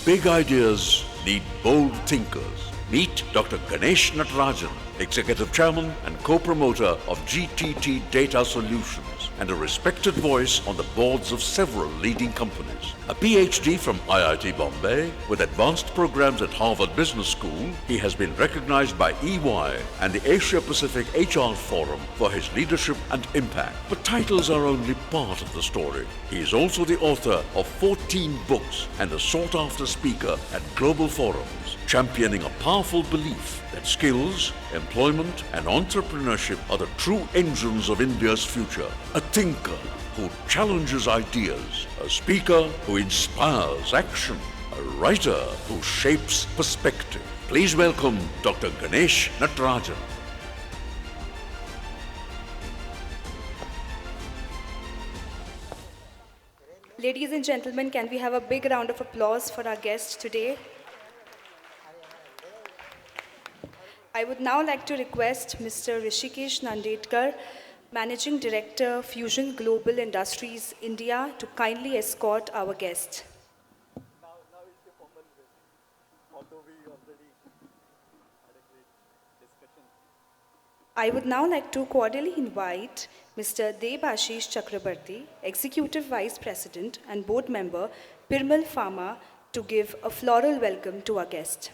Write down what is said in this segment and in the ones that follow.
Big ideas need bold thinkers. Meet Dr. Ganesh Natarajan, Executive Chairman and co-promoter of GTT Data Solutions and a respected voice on the boards of several leading companies. A PhD from IIT Bombay with advanced programs at Harvard Business School, he has been recognized by EY and the Asia Pacific HR Forum for his leadership and impact. But titles are only part of the story. He is also the author of 14 books and a sought-after speaker at global forums, championing a powerful belief that skills, employment and entrepreneurship are the true engines of India's future. A thinker who challenges ideas, a speaker who inspires action, a writer who shapes perspective. Please welcome Dr. Ganesh Natarajan. Ladies and gentlemen, can we have a big round of applause for our guest today? I would now like to request Mr. Rishikesh Nandedkar, Managing Director, Fusion Global Industries India, to kindly escort our guest. Now it's a formal way, although we already had a great discussion. I would now like to cordially invite Mr. Debashish Chakrabarti, Executive Vice President and Board Member, Pirmal Pharma, to give a floral welcome to our guest.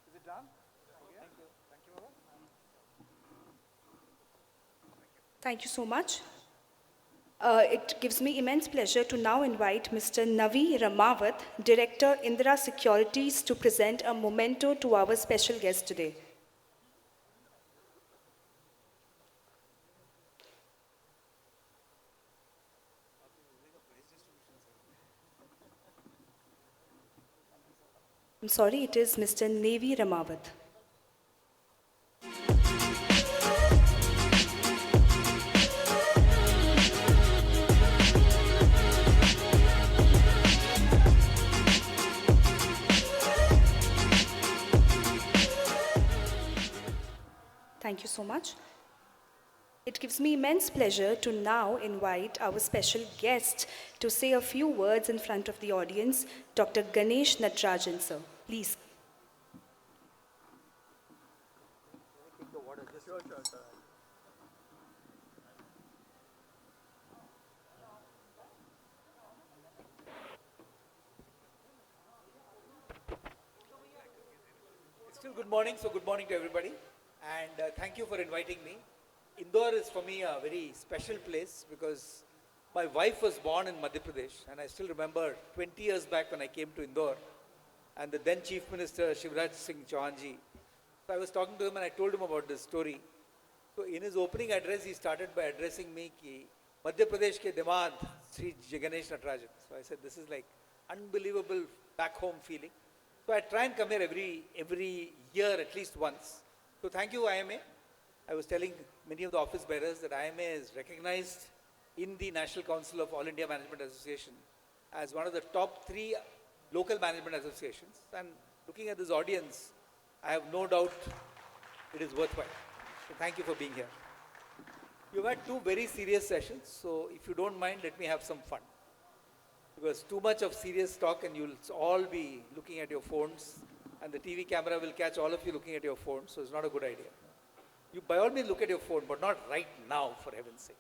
Is it done? Thank you. Thank you, Baba. Thank you so much. It gives me immense pleasure to now invite Mr. Navi Ramawat, Director, Indira Securities, to present a memento to our special guest today. I'm sorry, it is Mr. Navi Ramawat. Thank you so much. It gives me immense pleasure to now invite our special guest to say a few words in front of the audience, Dr. Ganesh Natarajan, sir. Please. Sure. It's still good morning, so good morning to everybody. And thank you for inviting me. Indore is for me a very special place because my wife was born in Madhya Pradesh, and I still remember 20 years back when I came to Indore, and the then Chief Minister Shivraj Singh Chauhanji. So I was talking to him and I told him about this story. So in his opening address, he started by addressing me ki Madhya Pradesh ke Damad Sri Ganesh Natarajan. So I said, this is like unbelievable back home feeling. So I try and come here every year at least once. So thank you, IMA. I was telling many of the office bearers that IMA is recognized in the National Council of All India Management Association as one of the top 3 local management associations. And looking at this audience, I have no doubt it is worthwhile. So thank you for being here. You've had 2 very serious sessions, so if you don't mind, let me have some fun. Because too much of serious talk and you'll all be looking at your phones, and the TV camera will catch all of you looking at your phone, so it's not a good idea. You by all means look at your phone, but not right now, for heaven's sake.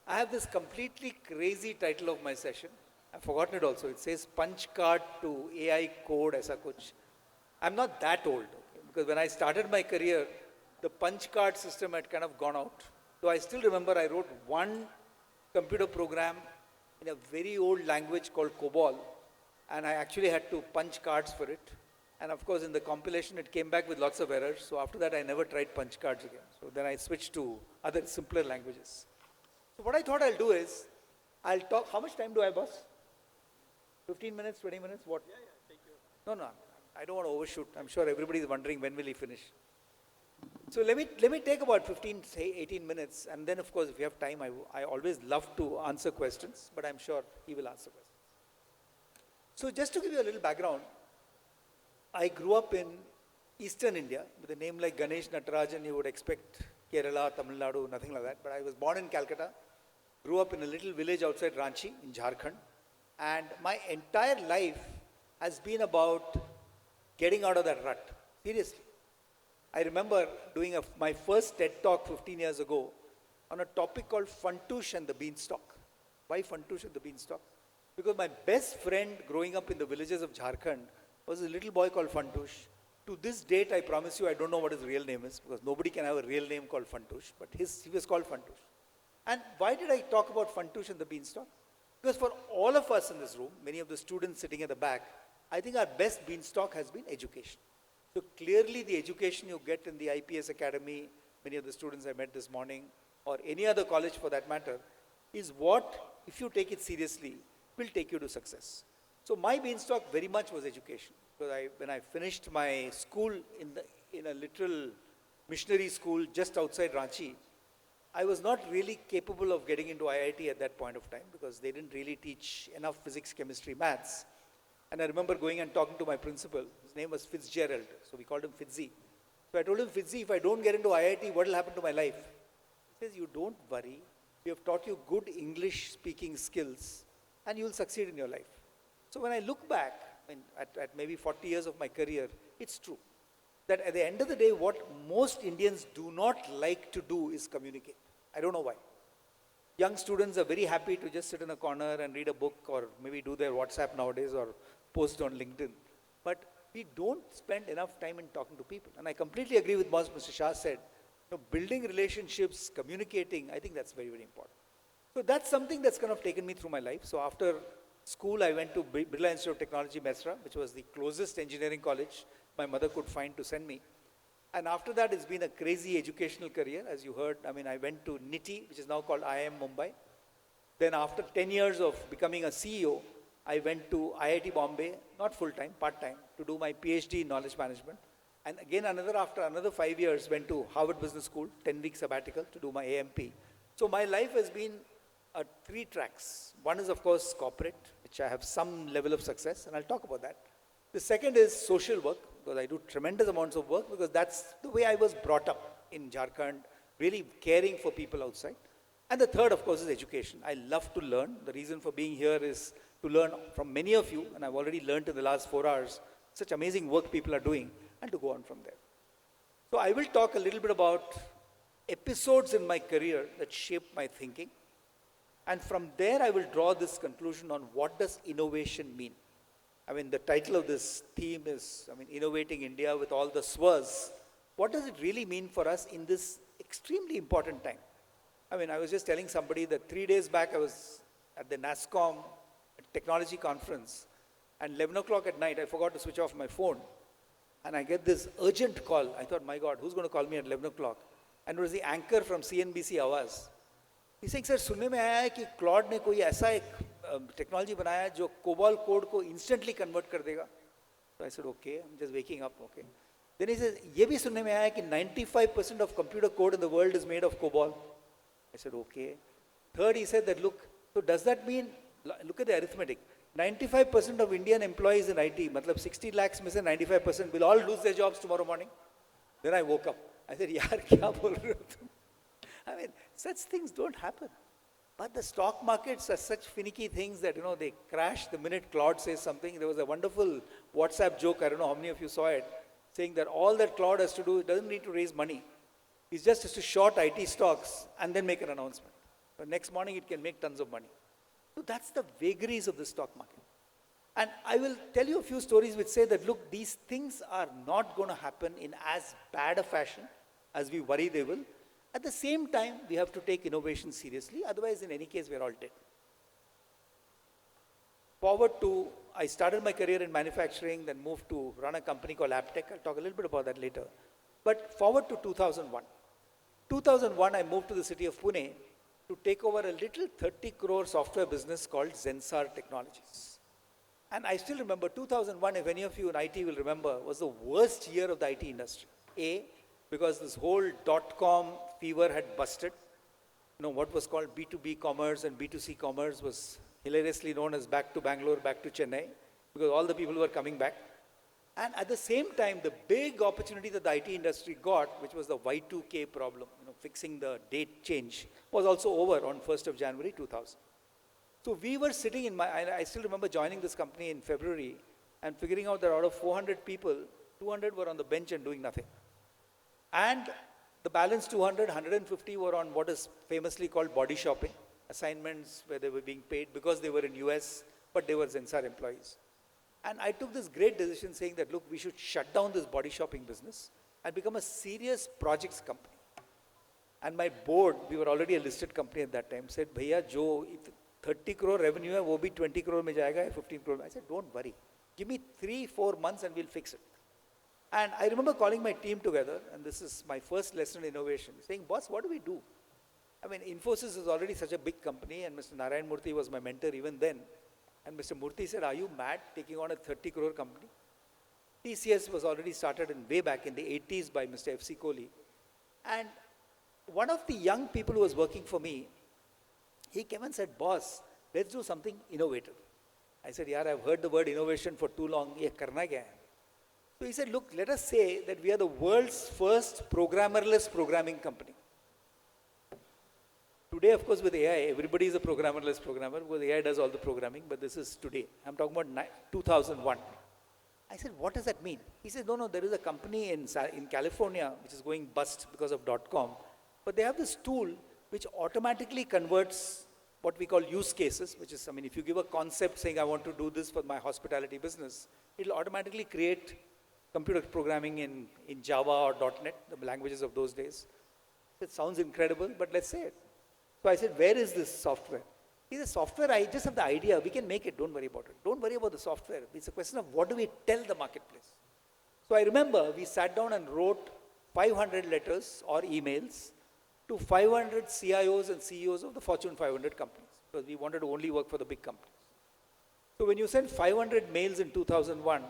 I have this completely crazy title of my session. I've forgotten it also. It says Punch Card to AI Code Aisa Kuch. I'm not that old, okay? Because when I started my career, the punch card system had kind of gone out. So I still remember I wrote one computer program in a very old language called COBOL, and I actually had to punch cards for it. And of course, in the compilation, it came back with lots of errors. So after that, I never tried punch cards again. So then I switched to other simpler languages. So what I thought I'll do is, I'll talk. How much time do I have, boss? 15 minutes, 20 minutes? What? Yeah, take your. No, I don't want to overshoot. I'm sure everybody is wondering when will he finish. So let me take about 15, say 18 minutes, and then of course, if you have time, I always love to answer questions, but I'm sure he will answer questions. So just to give you a little background, I grew up in Eastern India with a name like Ganesh Natarajan. You would expect Kerala, Tamil Nadu, nothing like that. But I was born in Calcutta, grew up in a little village outside Ranchi in Jharkhand, and my entire life has been about getting out of that rut. Seriously. I remember doing my first TED talk 15 years ago on a topic called Funtush and the Beanstalk. Why Funtush and the Beanstalk? Because my best friend growing up in the villages of Jharkhand was a little boy called Funtush. To this date, I promise you, I don't know what his real name is, because nobody can have a real name called Funtush, but he was called Funtush. And why did I talk about Funtush and the Beanstalk? Because for all of us in this room, many of the students sitting at the back, I think our best beanstalk has been education. So clearly the education you get in the IPS Academy, many of the students I met this morning, or any other college for that matter, is what, if you take it seriously, will take you to success. So my beanstalk very much was education. Because when I finished my school in a literal missionary school just outside Ranchi, I was not really capable of getting into IIT at that point of time because they didn't really teach enough physics, chemistry, maths. And I remember going and talking to my principal. His name was Fitzgerald, so we called him Fitzy. So I told him, Fitzy, if I don't get into IIT, what will happen to my life? He says, you don't worry. We have taught you good English speaking skills and you will succeed in your life. So when I look back, at maybe 40 years of my career, it's true that at the end of the day, what most Indians do not like to do is communicate. I don't know why. Young students are very happy to just sit in a corner and read a book or maybe do their WhatsApp nowadays or post on LinkedIn. But we don't spend enough time in talking to people. And I completely agree with what Mr. Shah said. Building relationships, communicating, I think that's very, very important. So that's something that's kind of taken me through my life. So after school, I went to Birla Institute of Technology, Mesra, which was the closest engineering college my mother could find to send me. And after that, it's been a crazy educational career. As you heard, I went to NITI, which is now called IIM Mumbai. Then after 10 years of becoming a CEO, I went to IIT Bombay, not full-time, part-time, to do my PhD in knowledge management. And again, after another 5 years, went to Harvard Business School, 10-week sabbatical to do my AMP. So my life has been 3 tracks. One is, of course, corporate, which I have some level of success, and I'll talk about that. The second is social work, because I do tremendous amounts of work, because that's the way I was brought up in Jharkhand, really caring for people outside. And the third, of course, is education. I love to learn. The reason for being here is to learn from many of you, and I've already learned in the last 4 hours, such amazing work people are doing, and to go on from there. So I will talk a little bit about episodes in my career that shaped my thinking. And from there, I will draw this conclusion on what does innovation mean. The title of this theme is, Innovating India with all the SWAs. What does it really mean for us in this extremely important time? I was just telling somebody that 3 days back, I was at the NASSCOM technology conference, and 11 o'clock at night, I forgot to switch off my phone. And I get this urgent call. I thought, my God, who's going to call me at 11 o'clock? And it was the anchor from CNBC Awaz. He's saying, sir, सुनने में आया है कि Claude ने कोई ऐसा एक technology बनाया जो कोबॉल कोड को instantly convert कर देगा. So I said, okay, I'm just waking up, okay. Then he says, ये भी सुनने में आया है कि 95% of computer code in the world is made of COBOL. I said, okay. Third, he said that, look, so does that mean, look at the arithmetic, 95% of Indian employees in IT, matlab 60 lakhs में से 95% will all lose their jobs tomorrow morning. Then I woke up. I said, yaar, kya bol rahe ho tum? Such things don't happen. But the stock markets are such finicky things that, they crash the minute Claude says something. There was a wonderful WhatsApp joke, I don't know how many of you saw it, saying that all that Claude has to do, it doesn't need to raise money. He just has to short IT stocks and then make an announcement. Next morning it can make tons of money. So that's the vagaries of the stock market. And I will tell you a few stories which say that, look, these things are not going to happen in as bad a fashion as we worry they will. At the same time, we have to take innovation seriously. Otherwise, in any case, we're all dead. Forward to, I started my career in manufacturing, then moved to run a company called Aptech. I'll talk a little bit about that later. But forward to 2001. 2001, I moved to the city of Pune to take over a little 30 crore software business called Zensar Technologies. And I still remember 2001, if any of you in IT will remember, was the worst year of the IT industry. A, because this whole dot-com fever had busted. You know, what was called B2B commerce and B2C commerce was hilariously known as back to Bangalore, back to Chennai, because all the people were coming back. And at the same time, the big opportunity that the IT industry got, which was the Y2K problem, you know, fixing the date change, was also over on 1st of January 2000. So we were sitting in I still remember joining this company in February and figuring out that out of 400 people, 200 were on the bench and doing nothing. And the balance 200, 150 were on what is famously called body shopping, assignments where they were being paid because they were in US, but they were Zensar employees. And I took this great decision saying that, look, we should shut down this body shopping business and become a serious projects company. And my board, we were already a listed company at that time, said, Bhaiya, jo 30 crore revenue hai, wo bhi 20 crore mein jayega, 15 crore. I said, don't worry. Give me 3-4 months and we'll fix it. And I remember calling my team together, and this is my first lesson in innovation, saying, boss, what do we do? I mean, Infosys is already such a big company, and Mr. Narayan Murthy was my mentor even then. And Mr. Murthy said, are you mad taking on a 30 crore company? TCS was already started in way back in the 80s by Mr. F.C. Kohli. And one of the young people who was working for me, he came and said, boss, let's do something innovative. I said, yeah, I've heard the word innovation for too long. Ye karna kya hai? So he said, look, let us say that we are the world's first programmerless programming company. Today, of course, with AI, everybody is a programmerless programmer because AI does all the programming, but this is today. I'm talking about 2001. I said, what does that mean? He said, no, there is a company in California which is going bust because of .com, but they have this tool which automatically converts what we call use cases, which is, I mean, if you give a concept saying, I want to do this for my hospitality business, it'll automatically create computer programming in Java or .NET, the languages of those days. It sounds incredible, but let's say it. So I said, where is this software? He said, software, I just have the idea. We can make it. Don't worry about it. Don't worry about the software. It's a question of what do we tell the marketplace. So I remember we sat down and wrote 500 letters or emails to 500 CIOs and CEOs of the Fortune 500 companies, because we wanted to only work for the big companies. So when you send 500 mails in 2001,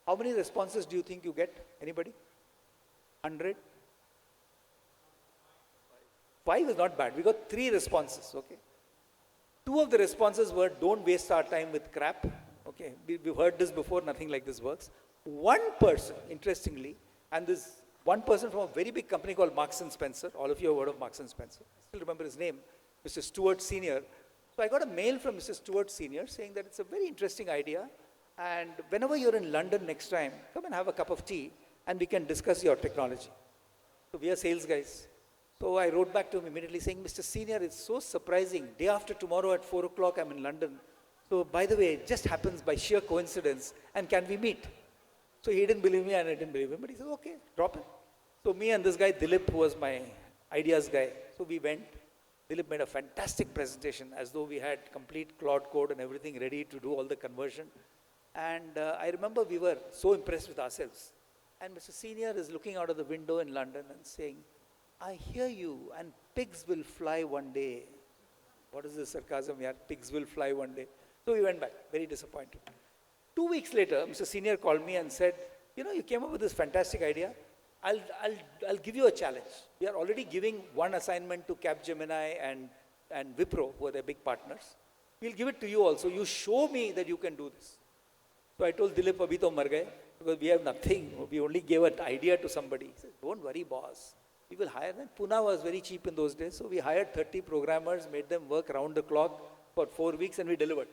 how many responses do you think you get? Anybody? 100? 5 is not bad. We got 3 responses, okay? 2 of the responses were, don't waste our time with crap. Okay, we've heard this before, nothing like this works. One person, interestingly, and this one person from a very big company called Marks & Spencer, all of you have heard of Marks & Spencer. I still remember his name, Mr. Stewart Senior. So I got a mail from Mr. Stewart Senior saying that it's a very interesting idea, and whenever you're in London next time, come and have a cup of tea and we can discuss your technology. So we are sales guys. So I wrote back to him immediately saying, Mr. Senior, it's so surprising. Day after tomorrow at 4 o'clock, I'm in London. So by the way, it just happens by sheer coincidence. And can we meet? So he didn't believe me and I didn't believe him. But he said, okay, drop it. So me and this guy, Dilip, who was my ideas guy. So we went. Dilip made a fantastic presentation as though we had complete cloud code and everything ready to do all the conversion. And I remember we were so impressed with ourselves. And Mr. Senior is looking out of the window in London and saying, I hear you, and pigs will fly one day. What is this sarcasm here? Pigs will fly one day. So we went back, very disappointed. 2 weeks later, Mr. Senior called me and said, you know, you came up with this fantastic idea. I'll give you a challenge. We are already giving one assignment to Capgemini and Wipro, who are their big partners. We'll give it to you also. You show me that you can do this. So I told Dilip, abhi to mar gaye, because we have nothing. We only gave an idea to somebody. He said, don't worry, boss. We will hire them. Pune was very cheap in those days. So we hired 30 programmers, made them work round the clock for 4 weeks, and we delivered.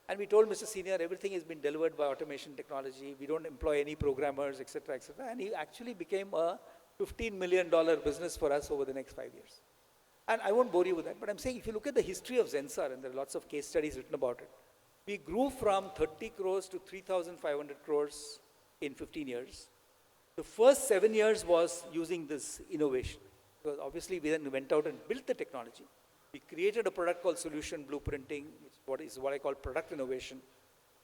And we told Mr. Senior, everything has been delivered by automation technology. We don't employ any programmers, etc., etc. And he actually became a $15 million business for us over the next 5 years. And I won't bore you with that, but I'm saying if you look at the history of Zensar, and there are lots of case studies written about it, we grew from 30 crores to 3,500 crores in 15 years. The first 7 years was using this innovation. Because obviously we then went out and built the technology. We created a product called solution blueprinting, which is what I call product innovation.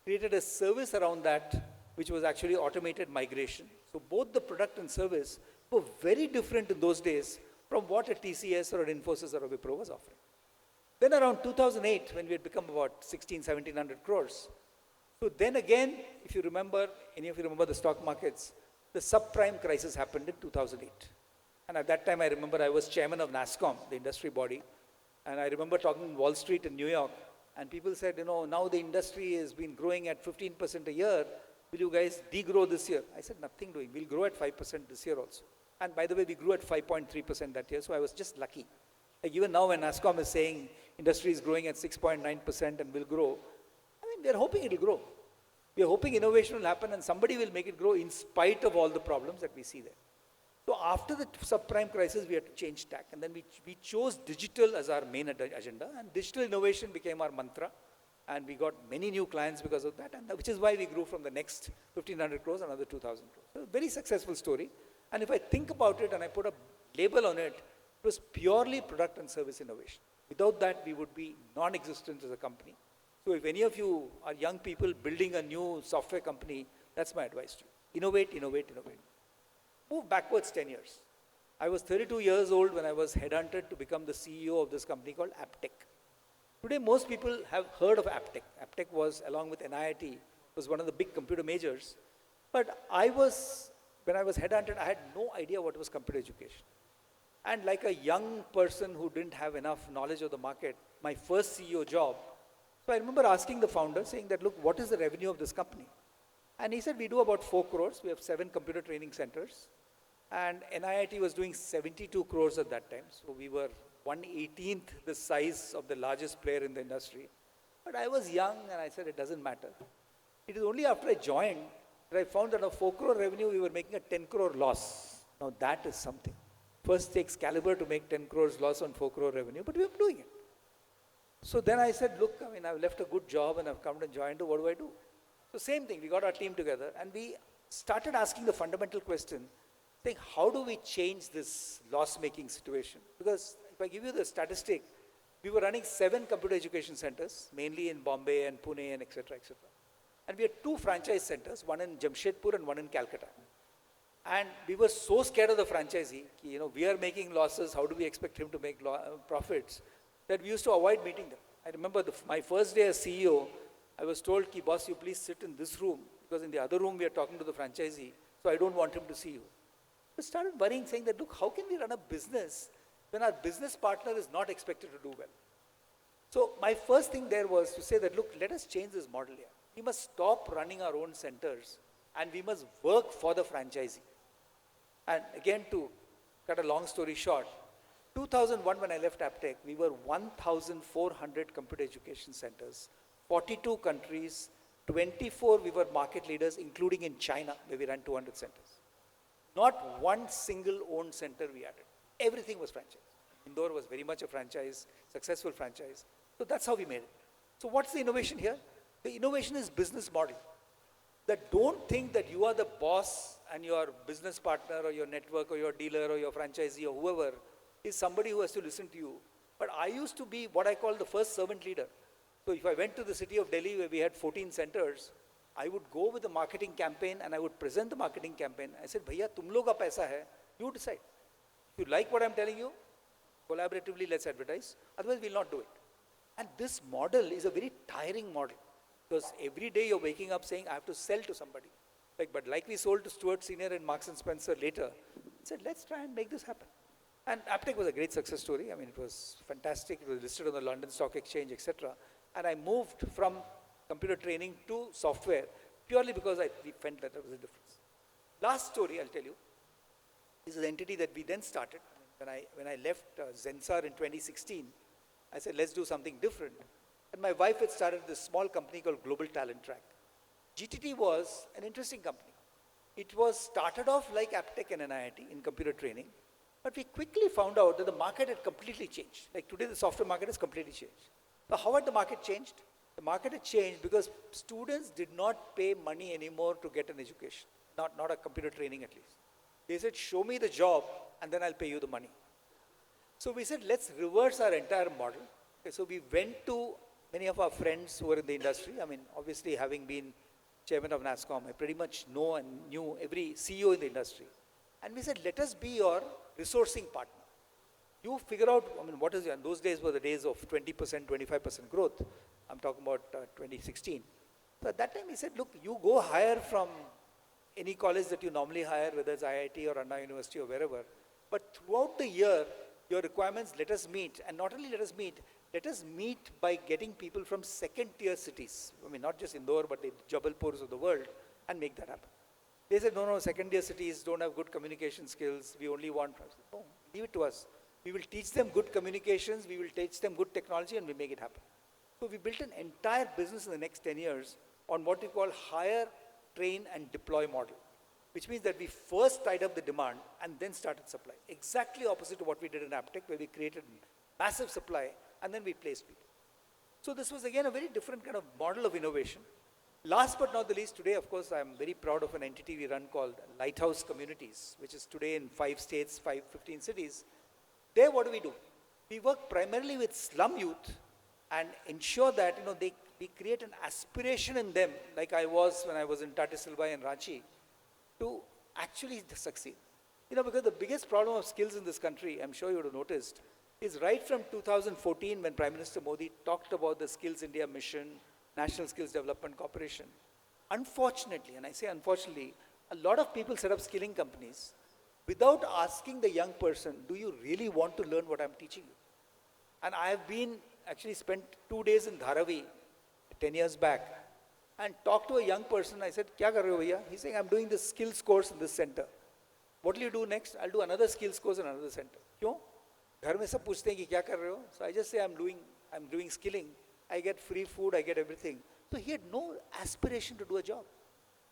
Created a service around that, which was actually automated migration. So both the product and service were very different in those days from what a TCS or an Infosys or a Wipro was offering. Then around 2008, when we had become about 1700 crores, so then again, if you remember, any of you remember the stock markets, the subprime crisis happened in 2008. And at that time, I remember I was chairman of NASSCOM, the industry body, and I remember talking in Wall Street in New York, and people said, now the industry has been growing at 15% a year, will you guys degrow this year? I said, nothing doing, we'll grow at 5% this year also. And by the way, we grew at 5.3% that year, so I was just lucky. Like even now when NASSCOM is saying industry is growing at 6.9% and will grow, I mean, we are hoping it will grow. We are hoping innovation will happen and somebody will make it grow in spite of all the problems that we see there. So after the subprime crisis, we had to change tack. And then we chose digital as our main agenda, and digital innovation became our mantra. And we got many new clients because of that, and which is why we grew from the next 1,500 crores, another 2,000 crores. So very successful story. And if I think about it and I put a label on it, it was purely product and service innovation. Without that, we would be non-existent as a company. So if any of you are young people building a new software company, that's my advice to you. Innovate, innovate, innovate. Move backwards 10 years. I was 32 years old when I was headhunted to become the CEO of this company called Aptech. Today, most people have heard of Aptech. Aptech was, along with NIIT, was one of the big computer majors. But when I was headhunted, I had no idea what was computer education. And like a young person who didn't have enough knowledge of the market, my first CEO job, so I remember asking the founder, saying that, look, what is the revenue of this company? And he said, we do about 4 crores. We have 7 computer training centers. And NIIT was doing 72 crores at that time. So we were 1/18th the size of the largest player in the industry. But I was young and I said, it doesn't matter. It is only after I joined that I found that of 4 crore revenue, we were making a 10 crore loss. Now that is something. First takes caliber to make 10 crores loss on 4 crore revenue, but we were doing it. So then I said, look, I mean, I've left a good job and I've come and joined, what do I do? So same thing, we got our team together and we started asking the fundamental question, saying, how do we change this loss-making situation? Because if I give you the statistic, we were running 7 computer education centers, mainly in Bombay and Pune and etc., etc. And we had 2 franchise centers, one in Jamshedpur and one in Calcutta. And we were so scared of the franchisee, we are making losses, how do we expect him to make profits, that we used to avoid meeting them. I remember my first day as CEO, I was told, boss, you please sit in this room, because in the other room we are talking to the franchisee, so I don't want him to see you. We started worrying, saying that, look, how can we run a business when our business partner is not expected to do well? So my first thing there was to say that, look, let us change this model here. We must stop running our own centers and we must work for the franchisee. And again, to cut a long story short, 2001 when I left Aptech, we were 1,400 computer education centers, 42 countries, 24 we were market leaders, including in China, where we ran 200 centers. Not one single owned center we added. Everything was franchise. Indore was very much a franchise, successful franchise. So that's how we made it. So what's the innovation here? The innovation is business model. That don't think that you are the boss and your business partner or your network or your dealer or your franchisee or whoever is somebody who has to listen to you. But I used to be what I call the first servant leader. So if I went to the city of Delhi where we had 14 centers, I would go with the marketing campaign and I would present the marketing campaign. I said, Bhaiya, tum log ka paisa hai, you decide. If you like what I'm telling you, collaboratively let's advertise. Otherwise we'll not do it. And this model is a very tiring model. Because every day you're waking up saying, I have to sell to somebody. But like we sold to Stuart Senior and Marks and Spencer later, I said, let's try and make this happen. And Aptech was a great success story. I mean, it was fantastic. It was listed on the London Stock Exchange, etc. And I moved from computer training to software purely because we felt that there was a difference. Last story I'll tell you. This is the entity that we then started. When I left Zensar in 2016, I said, let's do something different. And my wife had started this small company called Global Talent Track. GTT was an interesting company. It was started off like Aptech and NIIT in computer training, But we quickly found out that the market had completely changed. Like today, the software market has completely changed. But how had the market changed? The market had changed because students did not pay money anymore to get an education, not a computer training at least. They said, show me the job and then I'll pay you the money. So we said, let's reverse our entire model. Okay, so we went to many of our friends who were in the industry. I mean, obviously having been chairman of NASSCOM, I pretty much know and knew every CEO in the industry. And we said, let us be your resourcing partner. You figure out, I mean, what is it? And those days were the days of 20%, 25% growth. I'm talking about 2016. So at that time he said, look, you go hire from any college that you normally hire, whether it's IIT or Anna University or wherever. But throughout the year, your requirements, let us meet. And not only let us meet by getting people from second tier cities. I mean, not just Indore, but the Jabalpurs of the world, and make that happen. They said, no, second tier cities don't have good communication skills. We only want, no, leave it to us. We will teach them good communications, we will teach them good technology, and we make it happen. So we built an entire business in the next 10 years on what we call hire, train, and deploy model, which means that we first tied up the demand and then started supply. Exactly opposite to what we did in Aptech, where we created massive supply and then we placed people. So this was again a very different kind of model of innovation. Last but not the least, today, of course, I'm very proud of an entity we run called Lighthouse Communities, which is today in 5 states, 15 cities. There, what do? We work primarily with slum youth and ensure that, we create an aspiration in them, like I was when I was in Tata Silva and Ranchi, to actually succeed. Because the biggest problem of skills in this country, I'm sure you would have noticed, is right from 2014 when Prime Minister Modi talked about the Skills India mission, National Skills Development Corporation. Unfortunately, and I say unfortunately, a lot of people set up skilling companies without asking the young person, do you really want to learn what I'm teaching you? And I have actually spent 2 days in Dharavi 10 years back and talked to a young person. I said, kya kar rahe ho bhaiya? He's saying, I'm doing this skills course in this center. What will you do next? I'll do another skills course in another center. Kyun? Ghar mein sab puchte hain ki kya kar rahe ho? So I just say, I'm doing skilling. I get free food, I get everything. So he had no aspiration to do a job.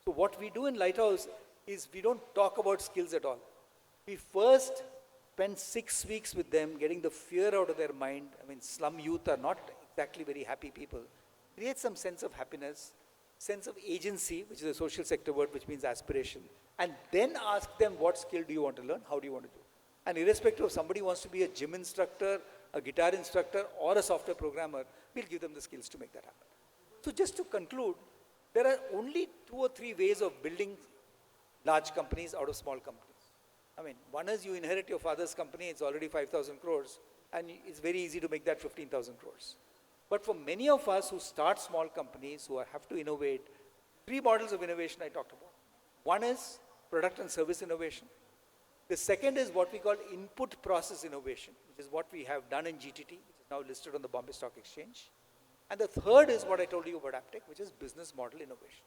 So what we do in Lighthouse is we don't talk about skills at all. We first spend 6 weeks with them, getting the fear out of their mind. I mean, slum youth are not exactly very happy people. Create some sense of happiness, sense of agency, which is a social sector word, which means aspiration. And then ask them, what skill do you want to learn? How do you want to do? And irrespective of somebody wants to be a gym instructor, a guitar instructor, or a software programmer, we'll give them the skills to make that happen. So just to conclude, there are only 2 or 3 ways of building large companies out of small companies. I mean, one is you inherit your father's company, it's already 5,000 crores, and it's very easy to make that 15,000 crores. But for many of us who start small companies, who have to innovate, 3 models of innovation I talked about. One is product and service innovation. The second is what we call input process innovation, which is what we have done in GTT, which is now listed on the Bombay Stock Exchange. And the third is what I told you about Aptech, which is business model innovation.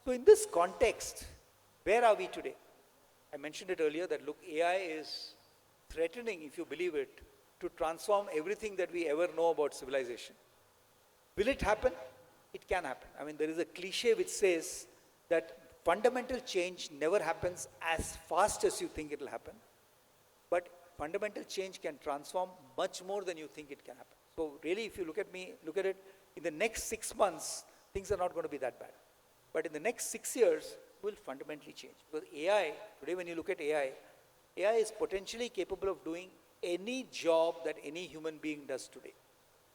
So in this context, where are we today? I mentioned it earlier that, look, AI is threatening, if you believe it, to transform everything that we ever know about civilization. Will it happen? It can happen. I mean, there is a cliche which says that fundamental change never happens as fast as you think it will happen. But fundamental change can transform much more than you think it can happen. So really, if you look at it, in the next 6 months, things are not going to be that bad. But in the next 6 years, will fundamentally change. Because AI, today when you look at AI is potentially capable of doing any job that any human being does today,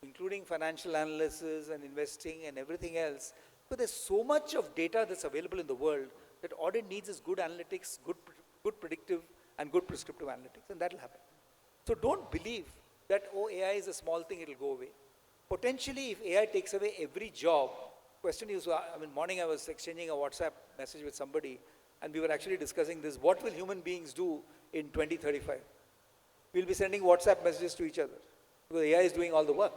including financial analysis and investing and everything else. But there's so much of data that's available in the world that all it needs is good analytics, good predictive and good prescriptive analytics, and that'll happen. So don't believe that, AI is a small thing, it'll go away. Potentially, if AI takes away every job, question is, morning I was exchanging a WhatsApp message with somebody, and we were actually discussing this, what will human beings do in 2035? We'll be sending WhatsApp messages to each other, because AI is doing all the work.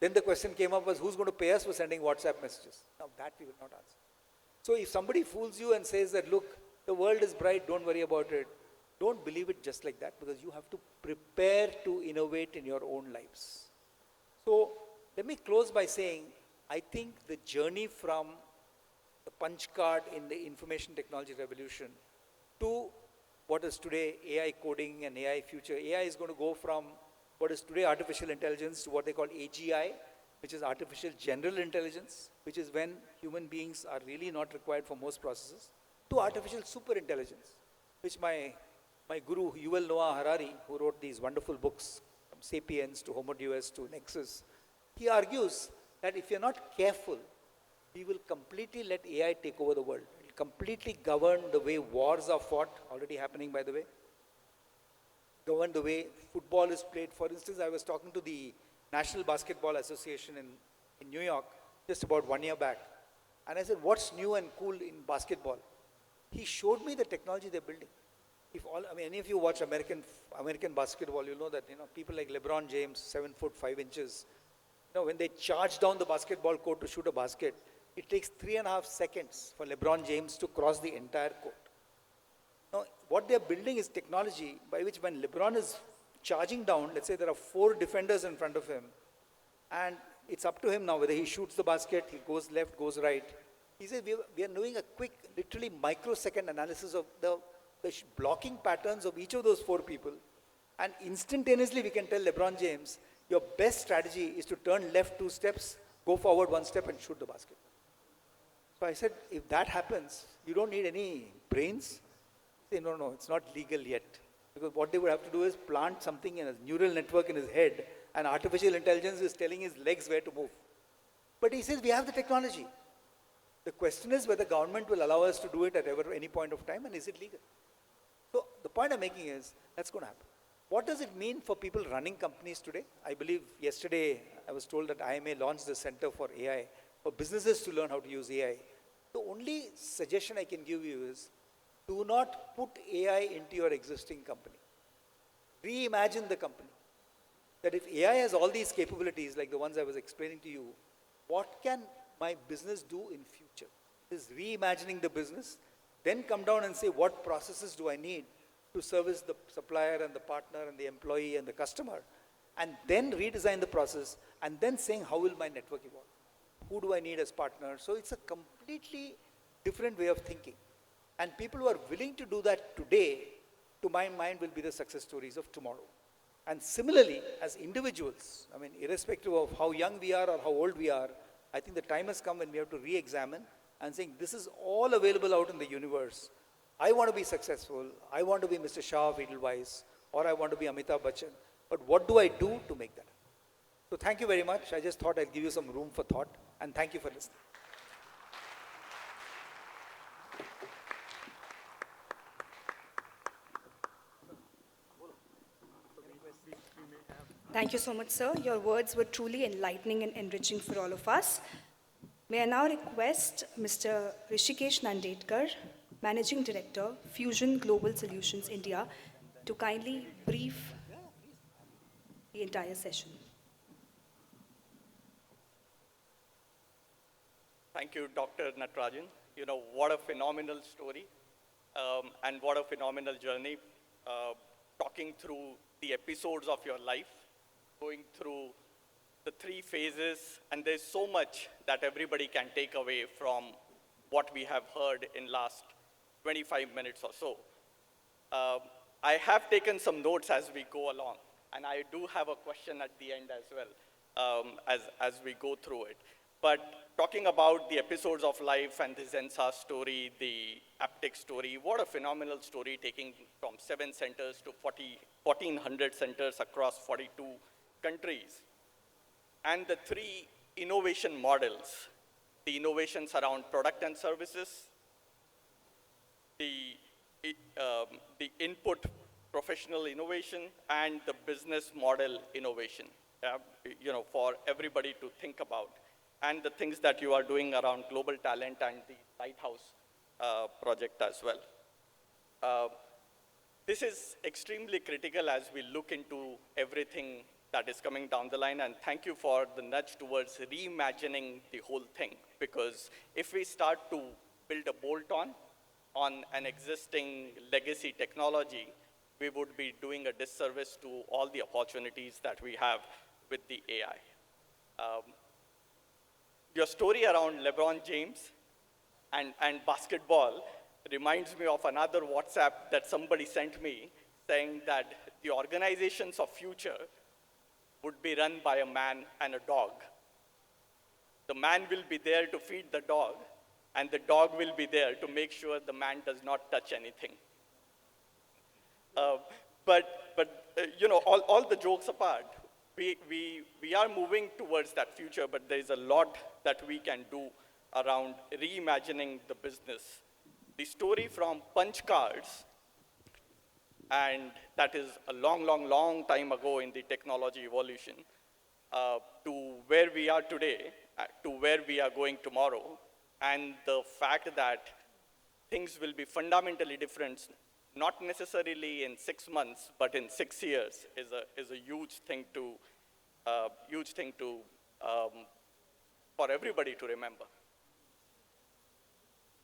Then the question came up was, who's going to pay us for sending WhatsApp messages? Now that we will not answer. So if somebody fools you and says that, look, the world is bright, don't worry about it, don't believe it just like that, because you have to prepare to innovate in your own lives. So let me close by saying, I think the journey from the punch card in the information technology revolution to what is today AI coding and AI future. AI is going to go from what is today artificial intelligence to what they call AGI, which is artificial general intelligence, which is when human beings are really not required for most processes, to artificial super intelligence, which my guru, Yuval Noah Harari, who wrote these wonderful books, from Sapiens to Homo Deus to Nexus, he argues that if you're not careful, we will completely let AI take over the world. It will completely govern the way wars are fought, already happening by the way, govern the way football is played. For instance, I was talking to the National Basketball Association in New York just about 1 year back. And I said, what's new and cool in basketball? He showed me the technology they're building. If all, I mean, any of you watch American basketball, you'll know that, people like LeBron James, 7 foot 5 inches, when they charge down the basketball court to shoot a basket, it takes 3.5 seconds for LeBron James to cross the entire court. Now, what they're building is technology by which when LeBron is charging down, let's say there are 4 defenders in front of him, and it's up to him now whether he shoots the basket, he goes left, goes right. He says, we are doing a quick, literally microsecond analysis of the blocking patterns of each of those 4 people, and instantaneously we can tell LeBron James, your best strategy is to turn left 2 steps, go forward 1 step and shoot the basket. So I said, if that happens, you don't need any brains. He said, no, it's not legal yet. Because what they would have to do is plant something in a neural network in his head, and artificial intelligence is telling his legs where to move. But he says, we have the technology. The question is whether government will allow us to do it at any point of time, and is it legal? So the point I'm making is, that's going to happen. What does it mean for people running companies today? I believe yesterday I was told that IMA launched the Center for AI, for businesses to learn how to use AI. The only suggestion I can give you is, do not put AI into your existing company. Reimagine the company. That if AI has all these capabilities, like the ones I was explaining to you, what can my business do in future? Is reimagining the business, then come down and say, what processes do I need to service the supplier and the partner and the employee and the customer, and then redesign the process, and then saying, how will my network evolve? Who do I need as partner? So it's a completely different way of thinking. And people who are willing to do that today, to my mind, will be the success stories of tomorrow. And similarly, as individuals, I mean, irrespective of how young we are or how old we are, I think the time has come when we have to re-examine and saying, this is all available out in the universe. I want to be successful. I want to be Mr. Shah of Edelweiss, or I want to be Amitabh Bachchan. But what do I do to make that? So thank you very much. I just thought I'd give you some room for thought, and thank you for listening. Thank you so much, sir. Your words were truly enlightening and enriching for all of us. May I now request Mr. Rishikesh Nandedkar, Managing Director, Fusion Global Solutions India, to kindly brief the entire session. Thank you, Dr. Natarajan. What a phenomenal story and what a phenomenal journey, talking through the episodes of your life, going through the 3 phases, and there's so much that everybody can take away from what we have heard in last 25 minutes or so. I have taken some notes as we go along, and I do have a question at the end as well, as we go through it. But talking about the episodes of life and the Zensa story, the Aptic story, what a phenomenal story, taking from 7 centers to 1,400 centers across 42 countries. And the 3 innovation models, the innovations around product and services, the input professional innovation, and the business model innovation, for everybody to think about, and the things that you are doing around global talent and the Lighthouse project as well. This is extremely critical as we look into everything that is coming down the line, and thank you for the nudge towards reimagining the whole thing, because if we start to build a bolt-on on an existing legacy technology, we would be doing a disservice to all the opportunities that we have with the AI. Your story around LeBron James and basketball reminds me of another WhatsApp that somebody sent me saying that the organizations of future would be run by a man and a dog. The man will be there to feed the dog, and the dog will be there to make sure the man does not touch anything. Uh, all the jokes apart, we are moving towards that future, but there is a lot that we can do around reimagining the business. The story from punch cards, and that is a long, long, long time ago in the technology evolution, to where we are today, to where we are going tomorrow, and the fact that things will be fundamentally different, not necessarily in 6 months, but in 6 years, is a huge thing for everybody to remember.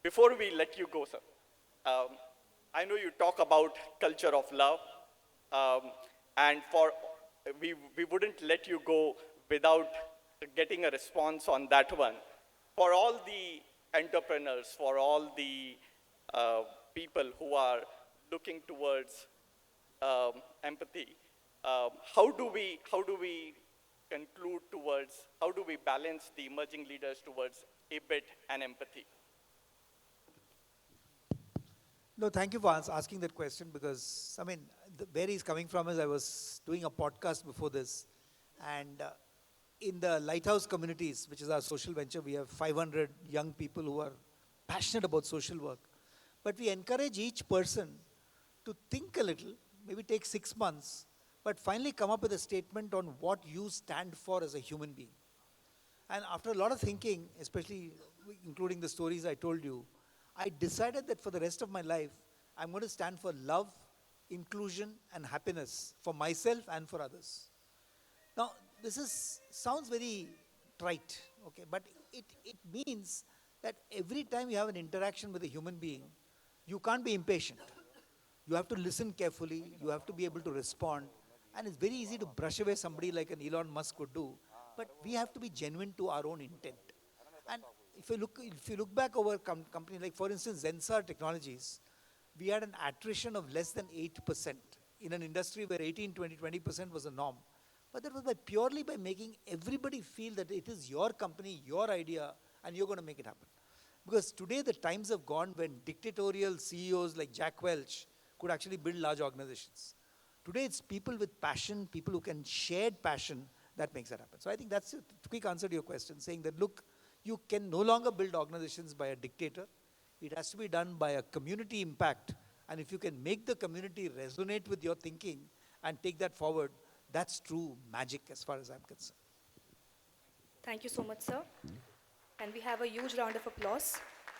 Before we let you go, sir, I know you talk about culture of love, and we wouldn't let you go without getting a response on that one. For all the entrepreneurs, for all the people who are looking towards empathy, how do we conclude towards, how do we balance the emerging leaders towards EBIT and empathy? No, thank you for asking that question, because, I mean, where he's coming from is I was doing a podcast before this, and in the Lighthouse Communities, which is our social venture, we have 500 young people who are passionate about social work. But we encourage each person to think a little, maybe take 6 months, but finally come up with a statement on what you stand for as a human being. And after a lot of thinking, especially including the stories I told you, I decided that for the rest of my life, I'm going to stand for love, inclusion, and happiness for myself and for others. Now, this sounds very trite, okay, but it means that every time you have an interaction with a human being, you can't be impatient. You have to listen carefully, you have to be able to respond, and it's very easy to brush away somebody like an Elon Musk could do, but we have to be genuine to our own intent. And if you look back over company like, for instance, Zensar Technologies, we had an attrition of less than 8% in an industry where 18, 20, 20% was the norm. But that was purely by making everybody feel that it is your company, your idea, and you're going to make it happen. Because today the times have gone when dictatorial CEOs like Jack Welch could actually build large organizations. Today it's people with passion, people who can share passion, that makes that happen. So I think that's a quick answer to your question, saying that, look, you can no longer build organizations by a dictator. It has to be done by a community impact. And if you can make the community resonate with your thinking and take that forward, that's true magic as far as I'm concerned. Thank you so much, sir. And we have a huge round of applause.